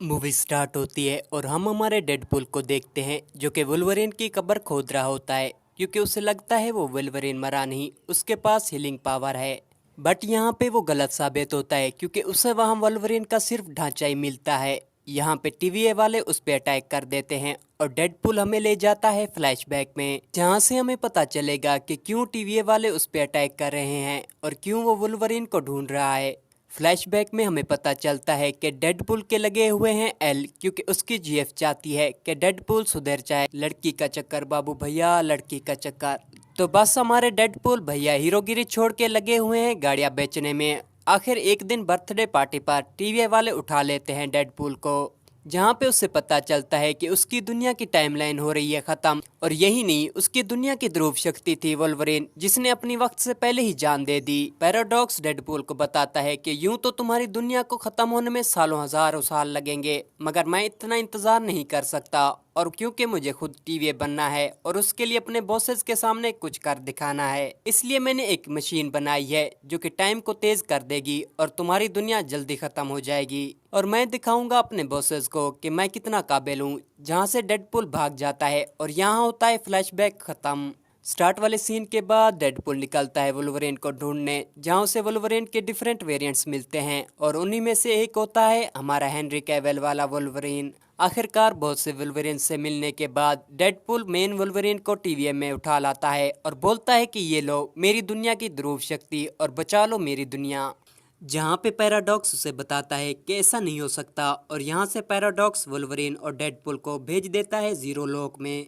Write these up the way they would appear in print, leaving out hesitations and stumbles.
Movie start होती है और हम हमारे डेडपूल को देखते हैं जो कि वुल्वरीन की कब्र खोद रहा होता है क्योंकि उसे लगता है वो वुल्वरीन मरा नहीं, उसके पास हीलिंग पावर है। बट यहाँ पे वो गलत साबित होता है क्योंकि उसे वहाँ वुल्वरीन का सिर्फ ढांचा ही मिलता है। यहाँ पे टीवीए वाले उस पे अटैक कर देते हैं और डेडपूल हमें ले जाता है फ्लैशबैक में, जहाँ से हमें पता चलेगा कि क्यों टीवीए वाले उस पे अटैक कर रहे हैं और क्यों वो वुल्वरीन को ढूंढ रहा है। फ्लैशबैक में हमें पता चलता है कि डेडपूल के लगे हुए हैं एल, क्योंकि उसकी जीएफ चाहती है कि डेडपूल सुधर जाए। लड़की का चक्कर बाबू भैया, लड़की का चक्कर। तो बस हमारे डेडपूल भैया हीरोगिरी छोड़ के लगे हुए हैं गाड़ियां बेचने में। आखिर एक दिन बर्थडे पार्टी पर टीवी वाले उठा लेते हैं डेडपूल को, जहाँ पे उससे पता चलता है कि उसकी दुनिया की टाइमलाइन हो रही है खत्म। और यही नहीं, उसकी दुनिया की ध्रुव शक्ति थी वुल्वरीन, जिसने अपनी वक्त से पहले ही जान दे दी। पैराडॉक्स डेडपूल को बताता है कि यूं तो तुम्हारी दुनिया को खत्म होने में सालों हजारों साल लगेंगे, मगर मैं इतना इंतजार नहीं कर सकता। और क्योंकि मुझे खुद टीवी बनना है और उसके लिए अपने बॉसेस के सामने कुछ कर दिखाना है, इसलिए मैंने एक मशीन बनाई है जो कि टाइम को तेज कर देगी और तुम्हारी दुनिया जल्दी खत्म हो जाएगी। और मैं दिखाऊंगा अपने बॉसेस को कि मैं कितना काबिल हूँ। जहाँ से डेडपूल भाग जाता है और यहाँ होता है फ्लैशबैक खत्म। स्टार्ट वाले सीन के बाद डेडपूल निकलता है वुल्वरीन को ढूंढने, जहाँ उसे वुल्वरीन के डिफरेंट वेरिएंट्स मिलते हैं और उन्हीं में से एक होता है हमारा हेनरी कैविल वाला वुल्वरीन। आखिरकार बहुत से वुल्वरीन से मिलने के बाद डेडपूल मेन वुल्वरीन को टीवीएम में उठा लाता है और बोलता है कि ये लो मेरी दुनिया की ध्रुव शक्ति और बचा लो मेरी दुनिया। जहाँ पे पैराडॉक्स उसे बताता है कि ऐसा नहीं हो सकता और यहाँ से पैराडॉक्स वुल्वरीन और डेडपूल को भेज देता है जीरो लोक में।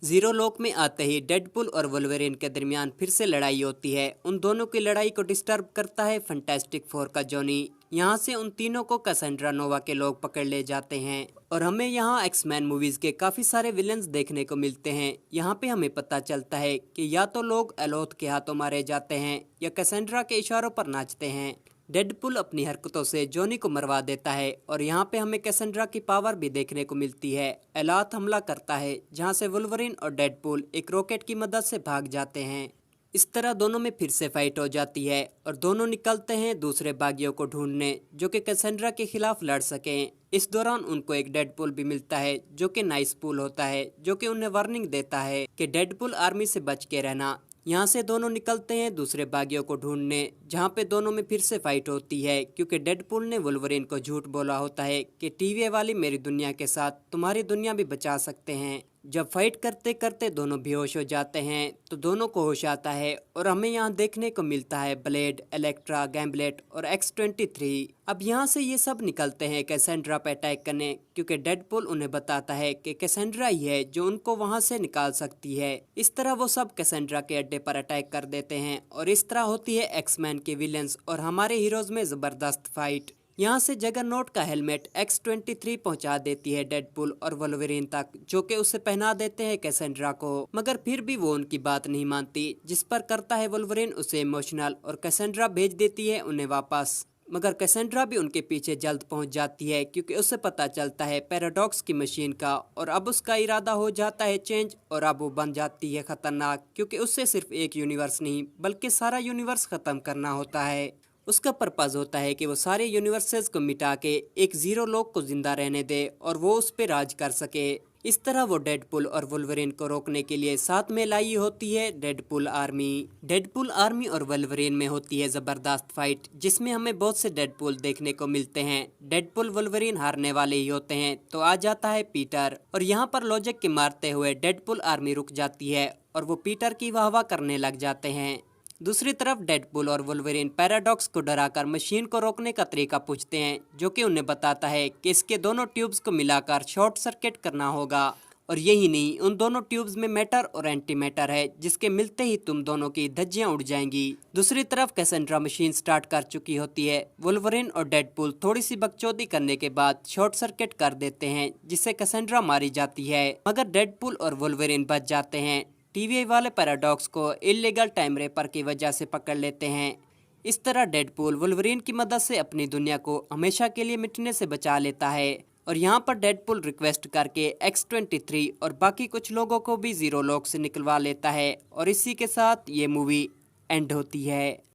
जीरो लोक में आते ही डेडपूल और वुल्वरीन के दरमियान फिर से लड़ाई होती है। उन दोनों की लड़ाई को डिस्टर्ब करता है फंटास्टिक फोर का जॉनी। यहाँ से उन तीनों को कैसेंड्रा नोवा के लोग पकड़ ले जाते हैं और हमें यहाँ एक्समैन मूवीज के काफी सारे विलन्स देखने को मिलते हैं। यहाँ पे हमें पता चलता है कि या तो लोग एलोथ के हाथों मारे जाते हैं या कैसेंड्रा के इशारों पर नाचते हैं। डेडपूल अपनी हरकतों से जॉनी को मरवा देता है और यहाँ पे हमें कैसेंड्रा की पावर भी देखने को मिलती है। एलाथ हमला करता है, जहाँ से वुल्वरीन और डेडपूल एक रॉकेट की मदद से भाग जाते हैं। इस तरह दोनों में फिर से फाइट हो जाती है और दोनों निकलते हैं दूसरे बागियों को ढूंढने जो कि कैसेंड्रा के खिलाफ लड़ सकें। इस दौरान उनको एक डेडपूल भी मिलता है जो कि नाइस पूल होता है, जो कि उन्हें वार्निंग देता है कि डेडपूल आर्मी से बच के रहना। यहाँ से दोनों निकलते हैं दूसरे बागियों को ढूंढने, जहाँ पे दोनों में फिर से फाइट होती है क्योंकि डेडपूल ने वुल्वरीन को झूठ बोला होता है कि टीवी वाली मेरी दुनिया के साथ तुम्हारी दुनिया भी बचा सकते हैं। जब फाइट करते करते दोनों बेहोश हो जाते हैं तो दोनों को होश आता है और हमें यहाँ देखने को मिलता है ब्लेड, इलेक्ट्रा, गैम्बलेट और X-23। अब यहाँ से ये सब निकलते हैं कैसेंड्रा पे अटैक करने क्योंकि डेडपूल उन्हें बताता है कि कैसेंड्रा ही है जो उनको वहाँ से निकाल सकती है। इस तरह वो सब कैसेंड्रा के अड्डे पर अटैक कर देते हैं और इस तरह होती है एक्समैन के विलेंस और हमारे हीरोज में जबरदस्त फाइट। यहाँ से जगरनॉट का हेलमेट X-23 पहुंचा देती है डेडपूल और वुल्वरीन तक, जो कि उसे पहना देते हैं कैसेंड्रा को, मगर फिर भी वो उनकी बात नहीं मानती, जिस पर करता है वुल्वरीन उसे इमोशनल और कैसेंड्रा भेज देती है उन्हें वापस। मगर कैसेंड्रा भी उनके पीछे जल्द पहुंच जाती है क्योंकि उसे पता चलता है पैराडॉक्स की मशीन का और अब उसका इरादा हो जाता है चेंज और अब वो बन जाती है खतरनाक क्योंकि उससे सिर्फ एक यूनिवर्स नहीं बल्कि सारा यूनिवर्स खत्म करना होता है। उसका पर्पज होता है कि वो सारे यूनिवर्सेस को मिटा के एक जीरो लोक को जिंदा रहने दे और वो उस पे राज कर सके। इस तरह वो डेडपूल और वुल्वरीन को रोकने के लिए साथ में लाई होती है डेडपूल आर्मी। डेडपूल आर्मी और वुल्वरीन में होती है जबरदस्त फाइट, जिसमें हमें बहुत से डेडपूल देखने को मिलते हैं। डेडपूल वुल्वरीन हारने वाले ही होते हैं तो आ जाता है पीटर और यहाँ पर लॉजिक के मारते हुए डेडपूल आर्मी रुक जाती है और वो पीटर की वाहवाह करने लग जाते हैं। दूसरी तरफ डेडपूल और वुल्वरीन पैराडॉक्स को डराकर मशीन को रोकने का तरीका पूछते हैं, जो कि उन्हें बताता है कि इसके दोनों ट्यूब्स को मिलाकर शॉर्ट सर्किट करना होगा। और यही नहीं, उन दोनों ट्यूब्स में मैटर और एंटी मैटर है जिसके मिलते ही तुम दोनों की धज्जियां उड़ जाएंगी। दूसरी तरफ कैसेंड्रा मशीन स्टार्ट कर चुकी होती है। वुल्वरीन और डेडपूल थोड़ी सी बकचोदी करने के बाद शॉर्ट सर्किट कर देते हैं, जिससे कैसेंड्रा मारी जाती है, मगर डेडपूल और वुल्वरीन बच जाते हैं। टीवी वाले पैराडॉक्स को इल्लीगल टाइम रेपर की वजह से पकड़ लेते हैं। इस तरह डेडपूल वुल्वरीन की मदद से अपनी दुनिया को हमेशा के लिए मिटने से बचा लेता है और यहाँ पर डेडपूल रिक्वेस्ट करके X-23 और बाकी कुछ लोगों को भी जीरो लोक से निकलवा लेता है और इसी के साथ ये मूवी एंड होती है।